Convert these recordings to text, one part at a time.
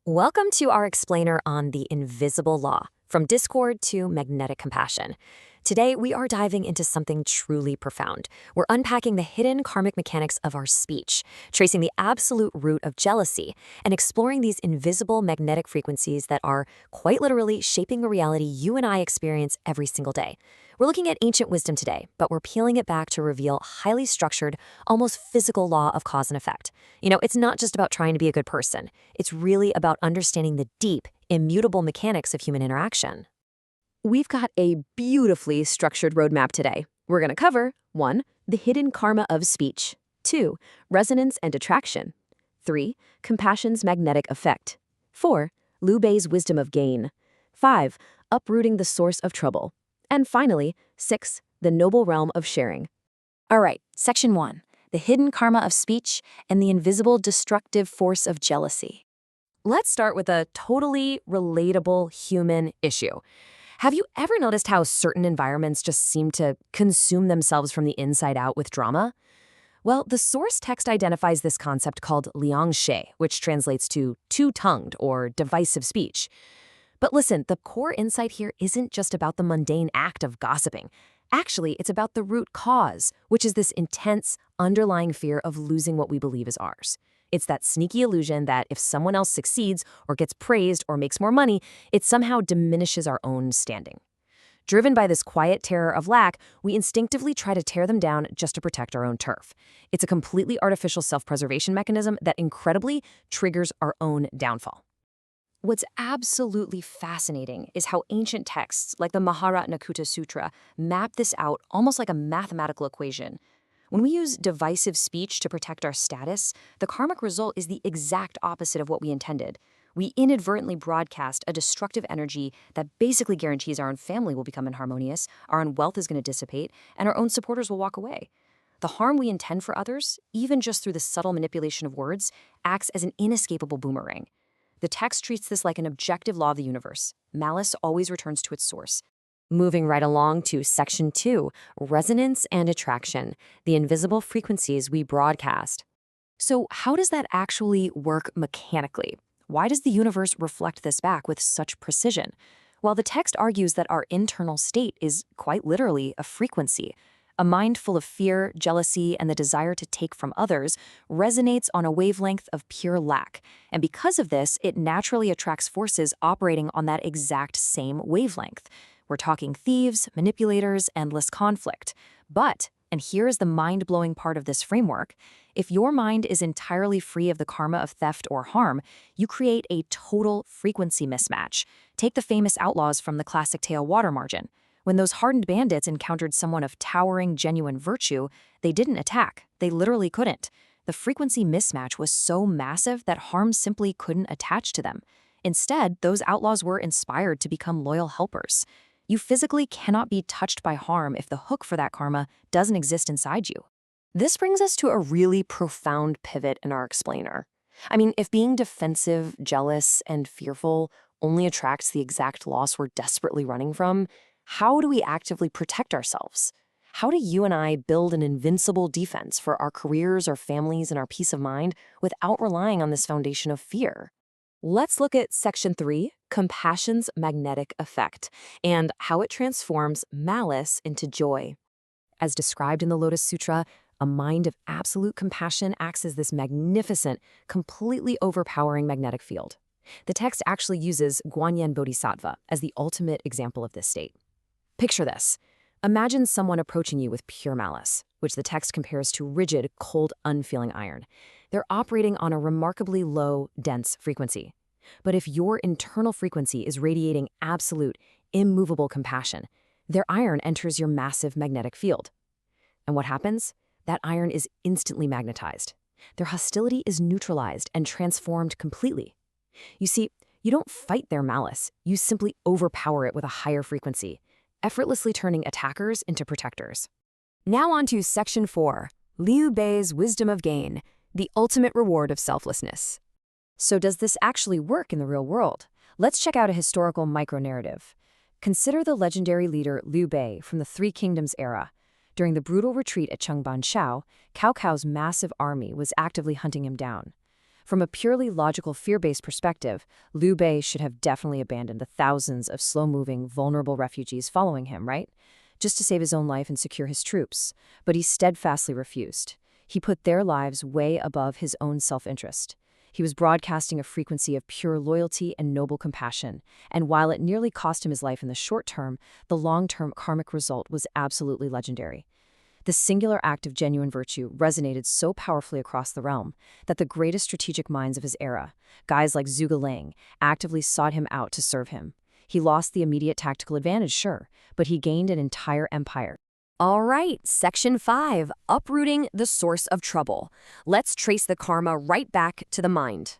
Welcome to our explainer on the invisible law, from discord to magnetic compassion. Today, we are diving into something truly profound. We're unpacking the hidden karmic mechanics of our speech, tracing the absolute root of jealousy, and exploring these invisible magnetic frequencies that are, quite literally, shaping the reality you and I experience every single day. We're looking at ancient wisdom today, but we're peeling it back to reveal highly structured, almost physical law of cause and effect. It's not just about trying to be a good person. It's really about understanding the deep, immutable mechanics of human interaction. We've got a beautifully structured roadmap today. We're going to cover 1. The hidden karma of speech. 2. Resonance and attraction. 3. Compassion's magnetic effect. 4. Liu Bei's wisdom of gain. 5. Uprooting the source of trouble. And finally, 6. The noble realm of sharing. All right, Section 1. The hidden karma of speech and the invisible destructive force of jealousy. Let's start with a totally relatable human issue. Have you ever noticed how certain environments just seem to consume themselves from the inside out with drama? Well, the source text identifies this concept called liangshe, which translates to two-tongued or divisive speech. But listen, the core insight here isn't just about the mundane act of gossiping. Actually, it's about the root cause, which is this intense, underlying fear of losing what we believe is ours. It's that sneaky illusion that if someone else succeeds or gets praised or makes more money, it somehow diminishes our own standing. Driven by this quiet terror of lack, we instinctively try to tear them down just to protect our own turf. It's a completely artificial self-preservation mechanism that incredibly triggers our own downfall. What's absolutely fascinating is how ancient texts like the Maharatnakuta Sutra map this out almost like a mathematical equation. When we use divisive speech to protect our status, the karmic result is the exact opposite of what we intended. We inadvertently broadcast a destructive energy that basically guarantees our own family will become inharmonious, our own wealth is going to dissipate, and our own supporters will walk away. The harm we intend for others, even just through the subtle manipulation of words, acts as an inescapable boomerang. The text treats this like an objective law of the universe. Malice always returns to its source. Moving right along to Section 2, Resonance and Attraction, the invisible frequencies we broadcast. So how does that actually work mechanically? Why does the universe reflect this back with such precision? Well, the text argues that our internal state is quite literally a frequency. A mind full of fear, jealousy, and the desire to take from others resonates on a wavelength of pure lack. And because of this, it naturally attracts forces operating on that exact same wavelength. We're talking thieves, manipulators, endless conflict. But, and here is the mind-blowing part of this framework, if your mind is entirely free of the karma of theft or harm, you create a total frequency mismatch. Take the famous outlaws from the classic tale Water Margin. When those hardened bandits encountered someone of towering, genuine virtue, they didn't attack. They literally couldn't. The frequency mismatch was so massive that harm simply couldn't attach to them. Instead, those outlaws were inspired to become loyal helpers. You physically cannot be touched by harm if the hook for that karma doesn't exist inside you. This brings us to a really profound pivot in our explainer. If being defensive, jealous, and fearful only attracts the exact loss we're desperately running from, how do we actively protect ourselves? How do you and I build an invincible defense for our careers, our families, and our peace of mind without relying on this foundation of fear? Let's look at Section 3, Compassion's magnetic effect, and how it transforms malice into joy. As described in the Lotus Sutra, a mind of absolute compassion acts as this magnificent, completely overpowering magnetic field. The text actually uses Guanyin Bodhisattva as the ultimate example of this state. Picture this. Imagine someone approaching you with pure malice, which the text compares to rigid, cold, unfeeling iron. They're operating on a remarkably low, dense frequency. But if your internal frequency is radiating absolute, immovable compassion, their iron enters your massive magnetic field. And what happens? That iron is instantly magnetized. Their hostility is neutralized and transformed completely. You see, you don't fight their malice, you simply overpower it with a higher frequency, effortlessly turning attackers into protectors. Now on to Section 4, Liu Bei's wisdom of gain, the ultimate reward of selflessness. So does this actually work in the real world? Let's check out a historical micro-narrative. Consider the legendary leader Liu Bei from the Three Kingdoms era. During the brutal retreat at Chengban Shao, Cao Cao's massive army was actively hunting him down. From a purely logical fear-based perspective, Liu Bei should have definitely abandoned the thousands of slow-moving, vulnerable refugees following him, right? Just to save his own life and secure his troops. But he steadfastly refused. He put their lives way above his own self-interest. He was broadcasting a frequency of pure loyalty and noble compassion, and while it nearly cost him his life in the short term, the long-term karmic result was absolutely legendary. This singular act of genuine virtue resonated so powerfully across the realm that the greatest strategic minds of his era, guys like Zhuge Liang, actively sought him out to serve him. He lost the immediate tactical advantage, sure, but he gained an entire empire. All right, Section 5, Uprooting the Source of Trouble. Let's trace the karma right back to the mind.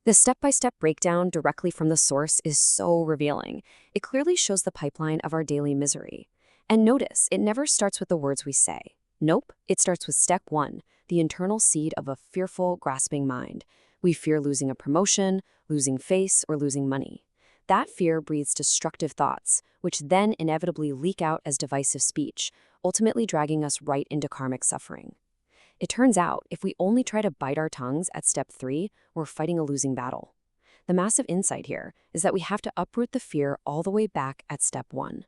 The step-by-step breakdown directly from the source is so revealing. It clearly shows the pipeline of our daily misery. And notice, it never starts with the words we say. Nope, it starts with step 1, the internal seed of a fearful, grasping mind. We fear losing a promotion, losing face, or losing money. That fear breeds destructive thoughts, which then inevitably leak out as divisive speech, ultimately dragging us right into karmic suffering. It turns out, if we only try to bite our tongues at step 3, we're fighting a losing battle. The massive insight here is that we have to uproot the fear all the way back at step 1.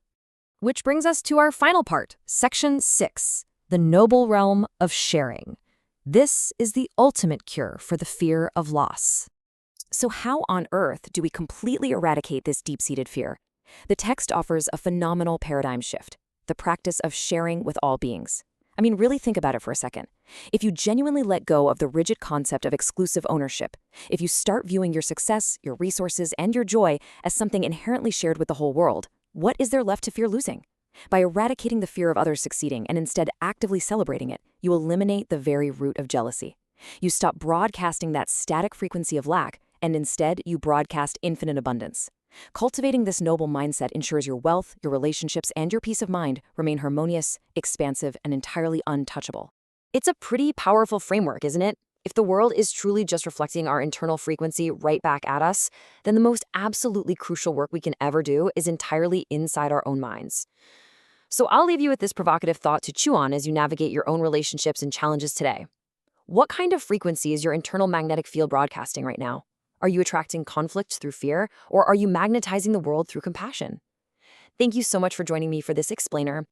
Which brings us to our final part, Section 6, the noble realm of sharing. This is the ultimate cure for the fear of loss. So how on earth do we completely eradicate this deep-seated fear? The text offers a phenomenal paradigm shift, the practice of sharing with all beings. I mean, really think about it for a second. If you genuinely let go of the rigid concept of exclusive ownership, if you start viewing your success, your resources, and your joy as something inherently shared with the whole world, what is there left to fear losing? By eradicating the fear of others succeeding and instead actively celebrating it, you eliminate the very root of jealousy. You stop broadcasting that static frequency of lack, and instead you broadcast infinite abundance. Cultivating this noble mindset ensures your wealth, your relationships, and your peace of mind remain harmonious, expansive, and entirely untouchable. It's a pretty powerful framework, isn't it? If the world is truly just reflecting our internal frequency right back at us, then the most absolutely crucial work we can ever do is entirely inside our own minds. So I'll leave you with this provocative thought to chew on as you navigate your own relationships and challenges today. What kind of frequency is your internal magnetic field broadcasting right now? Are you attracting conflict through fear, or are you magnetizing the world through compassion? Thank you so much for joining me for this explainer.